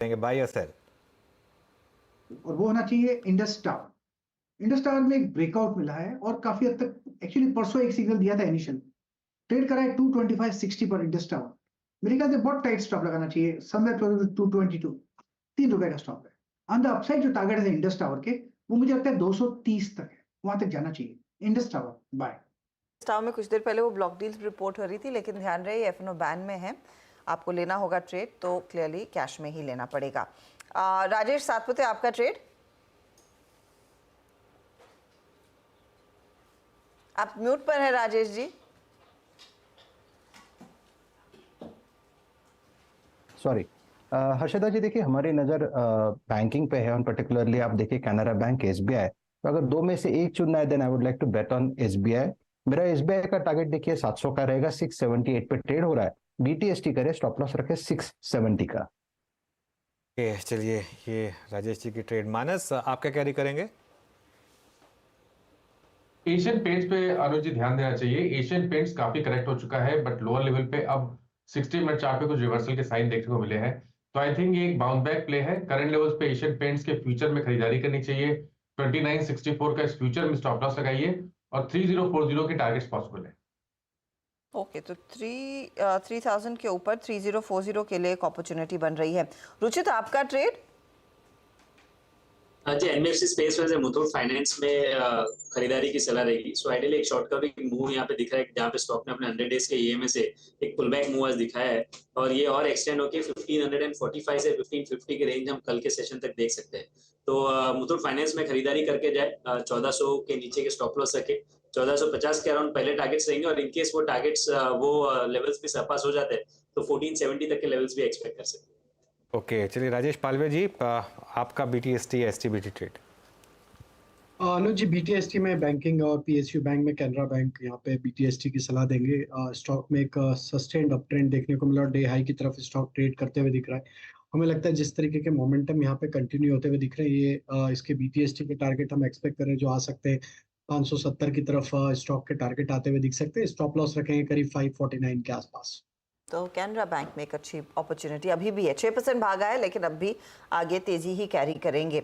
Bye या cell? और वो होना चाहिए इंडस टावर। इंडस टावर में एक ब्रेकआउट मिला है और काफी हद तक एक्चुअली परसों एक सिग्नल दिया था इनिशियल, ट्रेड करा है 225.60 पर इंडस टावर। मेरे ख्याल से बहुत टाइट स्टॉप लगाना चाहिए, समवेयर क्लोज टू 222, ₹3 का स्टॉप है। ऑन द अपसाइड जो टारगेट है इंडस टावर के, वो मुझे लगता है 230 तक है, वहां तक जाना चाहिए। Indus tower bye. स्टार में कुछ देर पहले वो ब्लॉक डील्स रिपोर्ट हो रही थी, लेकिन ध्यान रहे एफएनओ बैन में है, आपको लेना होगा ट्रेड तो क्लियरली कैश में ही लेना पड़ेगा। राजेश सातपुते, आपका ट्रेड? आप म्यूट पर है राजेश जी। सॉरी हर्षदा जी, देखिए हमारी नज़र बैंकिंग पे है, और पर्टिकुलरली आप देखिए कैनरा बैंक, एसबीआई। तो अगर दो में से एक चुनना है then I would like to bet on SBI. मेरा एसबीआई का टारगेट देखिए 700 का रहेगा, 678 पे ट्रेड हो रहा है। बीटीएसटी करे, स्टॉप लॉस रखे 670 का। चलिए, ये राजेश जी की ट्रेड। मानस, आप क्या कैरी करेंगे? एशियन पेंट्स पे अनुज जी ध्यान देना चाहिए। एशियन पेंट्स काफी करेक्ट हो चुका है, बट लोअर लेवल पे अब 60 मिनट चार्ट पे कुछ रिवर्सल के साइन देखने को मिले हैं। तो आई थिंक ये एक बाउंस बैक प्ले है। करंट लेवल्स पे एशियन पेंट्स के फ्यूचर में खरीदारी करनी चाहिए। 2964 का इस फ्यूचर में स्टॉप लॉस लगाइए और 3040 के टारगेट्स पॉसिबल है। ओके, तो 3000 के ऊपर 3040 के लिए एक अपॉर्चुनिटी बन रही है। रुचित, आपका ट्रेड? जी, एनबीएफसी स्पेस में से मुथूट फाइनेंस में खरीदारी की सलाह रहेगी। सो आइडियली एक शॉर्ट कवरिंग मूव यहाँ पे दिख रहा है, जहाँ पे स्टॉक ने अपने 100 डेज के ईएमए से एक पुल बैक मूव आज दिखाया है, और ये और एक्सटेंड होकर 1545 से 1550 के रेंज हम कल के सेशन तक देख सकते हैं। तो मुथूट फाइनेंस में खरीदारी करके जाए, 1400 के नीचे के स्टॉप लॉस रखे, 1450 के अराउंड पहले टारगेट्स रहेंगे, और इनकेस वो टारगेट्स वो लेवल्स भी सरपास हो जाते हैं तो 1470 तक के लेवल्स भी एक्सपेक्ट कर सकते हैं। ओके, चलिए राजेश पालवे जी, आपका बीटीएसटी एसटीबीटी ट्रेड? अनुज जी, बीटीएसटी में बैंकिंग और पीएसयू बैंक में कैनरा बैंक यहाँ पे बीटीएसटी की सलाह देंगे। स्टॉक में एक सस्टेन्ड अप ट्रेंड देखने को मिला और डे हाई की तरफ स्टॉक ट्रेड करते हुए दिख रहा है। हमें लगता है जिस तरीके के मोमेंटम यहाँ पे कंटिन्यू होते हुए दिख रहे हैं, ये इसके बीटीएसटी के टारगेट हम एक्सपेक्ट करें जो आ सकते हैं 570 की तरफ स्टॉक के टारगेट आते हुए दिख सकते हैं। स्टॉप लॉस रखेंगे करीब 549 के आसपास। तो कैनरा बैंक में एक अच्छी अपॉर्चुनिटी अभी भी है, 6% भागा है, लेकिन अब भी आगे तेजी ही कैरी करेंगे।